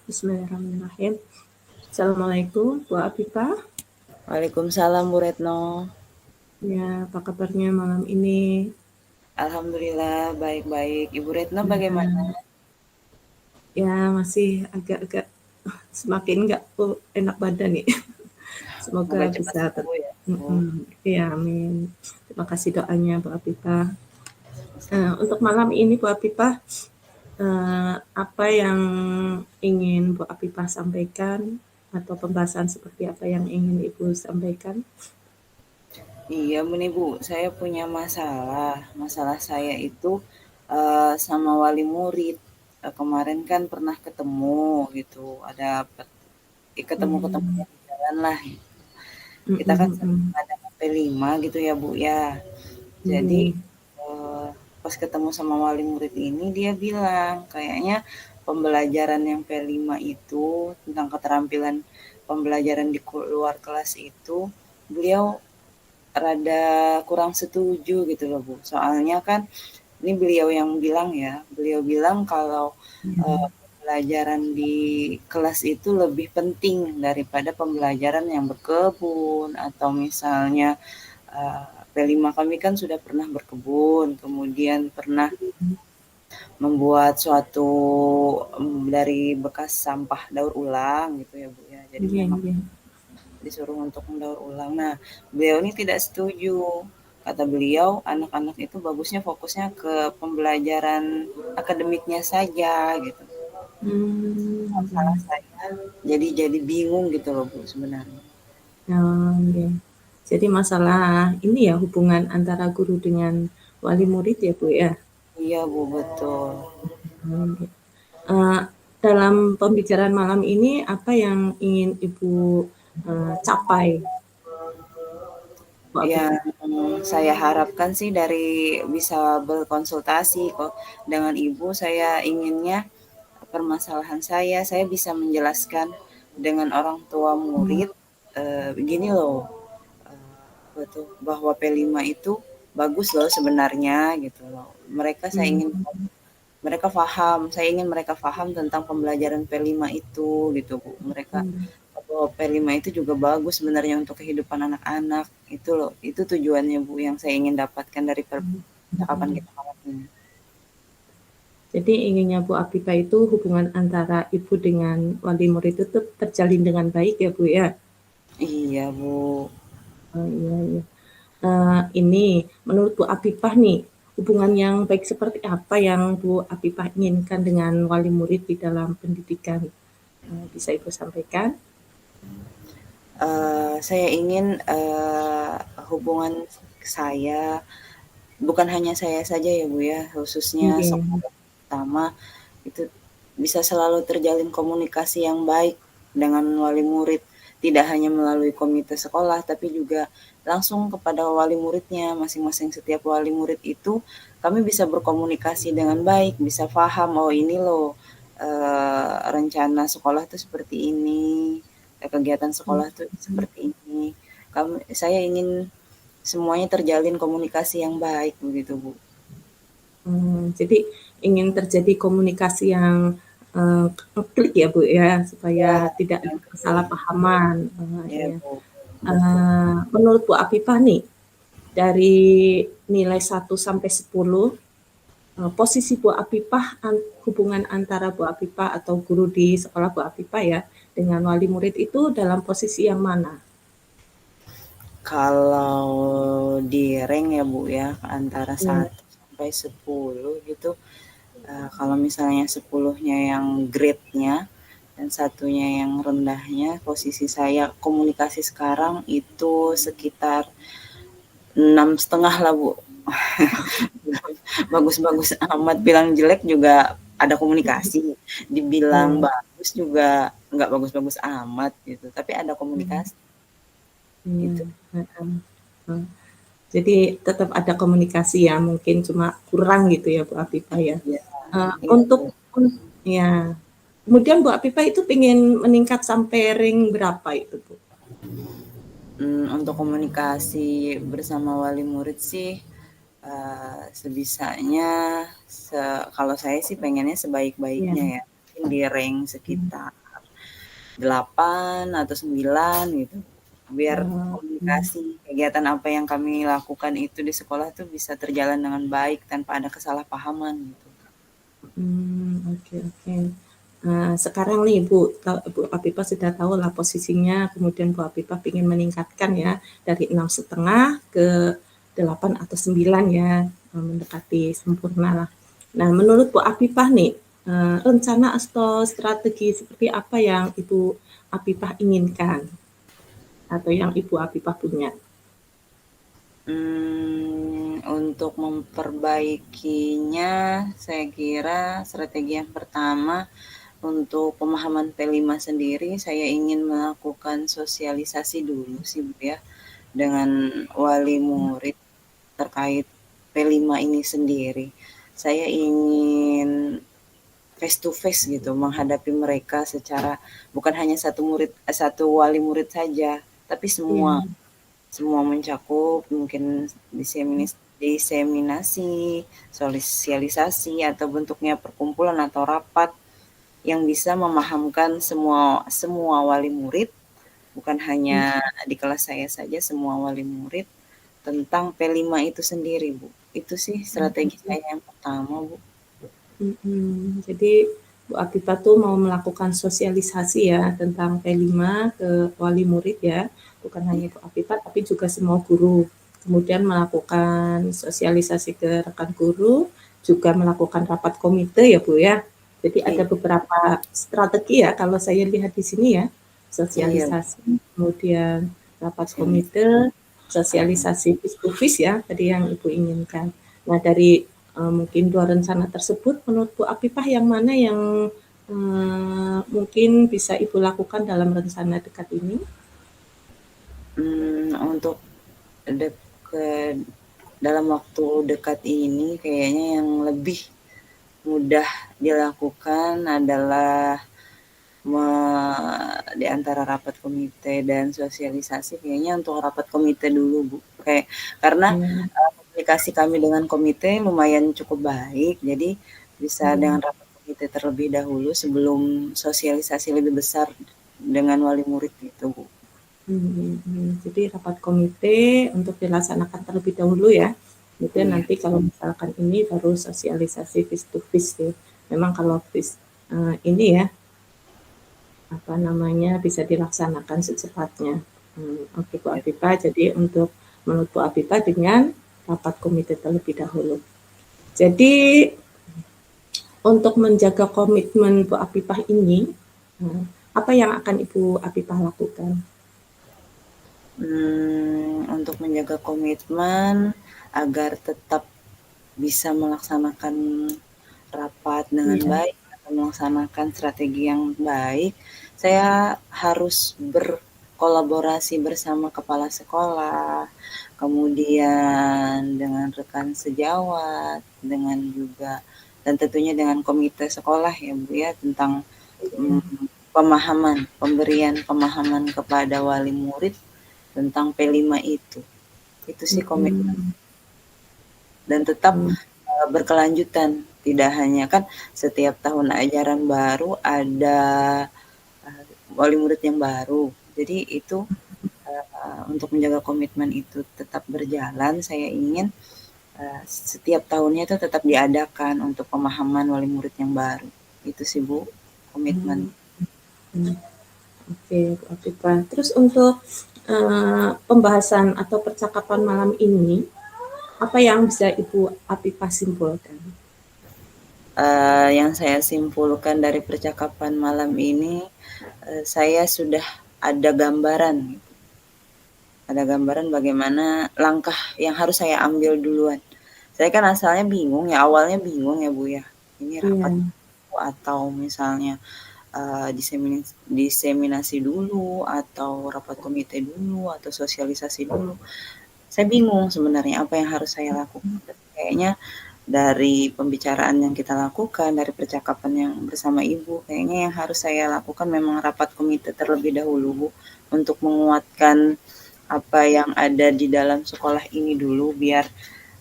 Bismillahirrahmanirrahim. Assalamualaikum, Bu Afifah. Waalaikumsalam Bu Retno. Ya, apa kabarnya malam ini? Alhamdulillah baik-baik. Ibu Retno bagaimana? Nah, ya masih agak-agak semakin nggak enak badan nih. Semoga Semoga cepat bisa sembuh ya Bu. ya, amin. Terima kasih doanya Bu Afifah. Untuk malam ini Bu Afifah, apa yang ingin Bu Afifah sampaikan atau pembahasan seperti apa yang ingin Ibu sampaikan? Iya nih Bu, saya punya masalah. Masalah saya itu sama wali murid. Kemarin kan pernah ketemu gitu, ada ketemu-ketemu Hmm, di jalan lah. Kita kan sering mm. ada P5 gitu ya Bu ya. Jadi Iya, eh, pas ketemu sama wali murid ini dia bilang kayaknya pembelajaran yang P5 itu tentang keterampilan pembelajaran di luar kelas itu beliau rada kurang setuju gitu loh Bu. Soalnya kan ini beliau yang bilang ya, beliau bilang kalau iya. pembelajaran di kelas itu lebih penting daripada pembelajaran yang berkebun atau misalnya P5 kami kan sudah pernah berkebun, kemudian pernah membuat suatu dari bekas sampah daur ulang gitu ya Bu ya. Jadi Iya, memang iya. disuruh untuk mendaur ulang. Nah, beliau ini tidak setuju. Kata beliau, anak-anak itu bagusnya fokusnya ke pembelajaran akademiknya saja gitu. Salah Iya. saya. Jadi bingung gitu loh Bu sebenarnya. Iya. Jadi masalah ini ya hubungan antara guru dengan wali murid ya Bu ya. Iya Bu betul. Iya. Eee, dalam pembicaraan malam ini apa yang ingin Ibu, capai Bu Afifah? Yang saya harapkan sih dari bisa berkonsultasi kok dengan ibu, saya inginnya permasalahan saya bisa menjelaskan dengan orang tua Mmm, murid, begini loh, betul, bahwa P5 itu bagus loh sebenarnya gitu loh. Saya ingin mhm, mereka paham, saya ingin mereka paham tentang pembelajaran P5 itu gitu Bu. Mereka mhm, bahwa P5 itu juga bagus sebenarnya untuk kehidupan anak-anak. Itu loh, itu tujuannya Bu yang saya ingin dapatkan dari percakapan mhm. kita malam ini. Jadi inginnya Bu Afifah itu hubungan antara ibu dengan wali murid itu terjalin dengan baik ya Bu ya? Iya Bu. Oh, iya, iya. Ini menurut Bu Afifah nih, hubungan yang baik seperti apa yang Bu Afifah inginkan dengan wali murid di dalam pendidikan? Bisa Ibu sampaikan? Saya ingin hubungan saya, bukan hanya saya saja ya Bu ya, khususnya Iya, sekolah pertama itu bisa selalu terjalin komunikasi yang baik dengan wali murid. Tidak hanya melalui komite sekolah, tapi juga langsung kepada wali muridnya. Masing-masing setiap wali murid itu kami bisa berkomunikasi dengan baik, bisa paham, oh ini loh rencana sekolah tuh seperti ini, kegiatan sekolah tuh mhm, seperti ini. Saya ingin semuanya terjalin komunikasi yang baik begitu Bu. jadi ingin terjadi komunikasi yang, eee, klik ya, Bu, ya, supaya Ya, tidak yang ada penting. kesalahpahaman, Ya iya. Bu, betul. Menurut Bu Afifah nih, dari nilai 1 sampai 10, posisi Bu Afifah hubungan antara Bu Afifah atau guru di sekolah Bu Afifah ya, dengan wali murid itu dalam posisi yang mana? Kalau di rank ya Bu ya, antara Iya, 1 sampai 10 gitu, kalau misalnya 10-nya yang grade-nya dan satunya yang rendahnya, posisi saya komunikasi sekarang itu sekitar 6,5 lah Bu. Bagus-bagus amat, bilang jelek juga ada komunikasi, dibilang iya, bagus juga nggak bagus-bagus amat gitu, tapi ada iya, komunikasi iya, gitu. heeh, heeh. Jadi tetap ada komunikasi ya, mungkin cuma kurang gitu ya Bu Afifah ya. Iya, iya Untuk Bu. ya, kemudian Bu Afifah itu pengen meningkat sampai rank berapa itu Bu? Untuk komunikasi bersama wali murid sih, sebisanya kalau saya sih pengennya Iya, sebaik-baiknya ya. mungkin di rank sekitar 8 atau 9 gitu. Biar komunikasi kegiatan apa yang kami lakukan itu di sekolah tuh bisa terjalan dengan baik tanpa ada kesalahpahaman gitu. Oke oke. Sekarang nih Bu Apipah sudah tahu lah posisinya, kemudian Bu Apipah ingin meningkatkan ya dari 6,5 ke 8 atau 9 ya, mendekati sempurna lah. Nah, menurut Bu Apipah nih, rencana atau strategi seperti apa yang Ibu Apipah inginkan atau yang Ibu Apipah punya? Untuk memperbaikinya, saya kira strategi yang pertama untuk pemahaman P5 sendiri, saya ingin melakukan sosialisasi dulu sih Bu ya, dengan wali murid terkait P5 ini sendiri. Saya ingin face to face gitu, menghadapi mereka secara bukan hanya satu wali murid saja, tapi semua. Iya. Semua mencakup, mungkin diseminasi, sosialisasi, atau bentuknya perkumpulan atau rapat yang bisa memahamkan semua wali murid, bukan hanya di kelas saya saja, semua wali murid tentang P5 itu sendiri, Bu. Itu sih strategi saya yang pertama, Bu. Jadi Bu Apipah tuh mau melakukan sosialisasi ya tentang P5 ke wali murid ya, bukan hanya Bu Apipah tapi juga semua guru. Kemudian melakukan sosialisasi ke rekan guru, juga melakukan rapat komite ya Bu ya. Jadi ada beberapa strategi ya kalau saya lihat di sini ya, sosialisasi, kemudian rapat komite, sosialisasi face to face ya tadi yang Ibu inginkan. Nah dari mungkin 2 rencana tersebut menurut Bu Apipah yang mana yang mungkin bisa Ibu lakukan dalam rencana dekat ini? Untuk dalam waktu dekat ini kayaknya yang lebih mudah dilakukan adalah di antara rapat komite dan sosialisasi, kayaknya untuk rapat komite dulu Bu. Karena komunikasi kami dengan komite lumayan cukup baik, jadi bisa dengan rapat komite terlebih dahulu sebelum sosialisasi lebih besar dengan wali murid gitu Bu. Jadi rapat komite untuk dilaksanakan terlebih dahulu ya. Kemudian nanti kalau misalkan ini baru sosialisasi face to face ya. Memang kalau ini ya bisa dilaksanakan secepatnya. Oke Bu Apipah, jadi menurut Bu Apipah dengan rapat komite terlebih dahulu. Jadi untuk menjaga komitmen Bu Apipah ini, apa yang akan Ibu Apipah lakukan? Untuk menjaga komitmen agar tetap bisa melaksanakan rapat dengan baik atau melaksanakan strategi yang baik, saya harus berkolaborasi bersama kepala sekolah, kemudian dengan rekan sejawat, dengan juga dan tentunya dengan komite sekolah ya Bu ya, tentang pemberian pemahaman kepada wali murid tentang P5 itu. Itu sih komitmen. Dan tetap berkelanjutan, tidak hanya kan setiap tahun ajaran baru ada wali murid yang baru. Jadi itu untuk menjaga komitmen itu tetap berjalan, saya ingin setiap tahunnya itu tetap diadakan untuk pemahaman wali murid yang baru. Itu sih Bu, komitmen. Oke, Bu Apipah. Terus untuk pembahasan atau percakapan malam ini, apa yang bisa Ibu Apipah simpulkan? Yang saya simpulkan dari percakapan malam ini, saya sudah ada gambaran. Ada gambaran bagaimana langkah yang harus saya ambil duluan. Saya kan asalnya bingung ya, awalnya bingung ya Bu ya. Ini rapat atau misalnya diseminasi dulu atau rapat komite dulu atau sosialisasi dulu. Saya bingung sebenarnya apa yang harus saya lakukan. Kayaknya dari pembicaraan yang kita lakukan, dari percakapan yang bersama Ibu, kayaknya yang harus saya lakukan memang rapat komite terlebih dahulu Bu, untuk menguatkan apa yang ada di dalam sekolah ini dulu, biar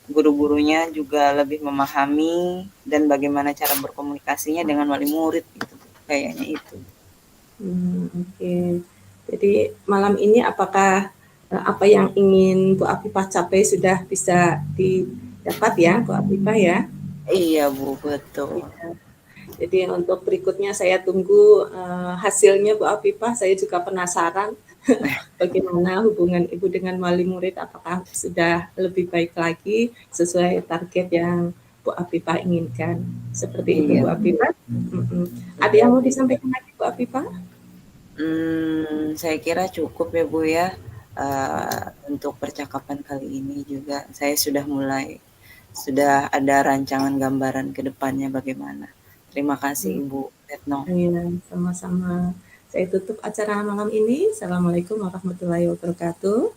guru-gurunya juga lebih memahami dan bagaimana cara berkomunikasinya dengan wali murid gitu. kayaknya itu. Oke. Jadi malam ini apakah apa yang ingin Bu Afifah capai sudah bisa didapat ya, Bu Afifah ya? Iya Bu, betul. Iya. Jadi untuk berikutnya saya tunggu hasilnya Bu Afifah. Saya juga penasaran bagaimana hubungan Ibu dengan wali murid, apakah sudah lebih baik lagi sesuai target yang Bu Afifah inginkan. Seperti itu Iya. Bu Afifah. Ada yang mau disampaikan lagi Bu Afifah? Saya kira cukup ya Bu ya. Untuk percakapan kali ini juga saya sudah ada rancangan gambaran ke depannya bagaimana. Terima kasih Ibu Retno. Iya, sama-sama. Saya tutup acara malam ini. Assalamualaikum warahmatullahi wabarakatuh.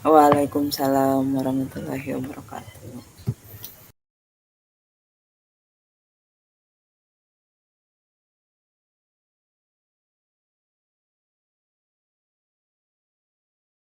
Waalaikumsalam warahmatullahi wabarakatuh.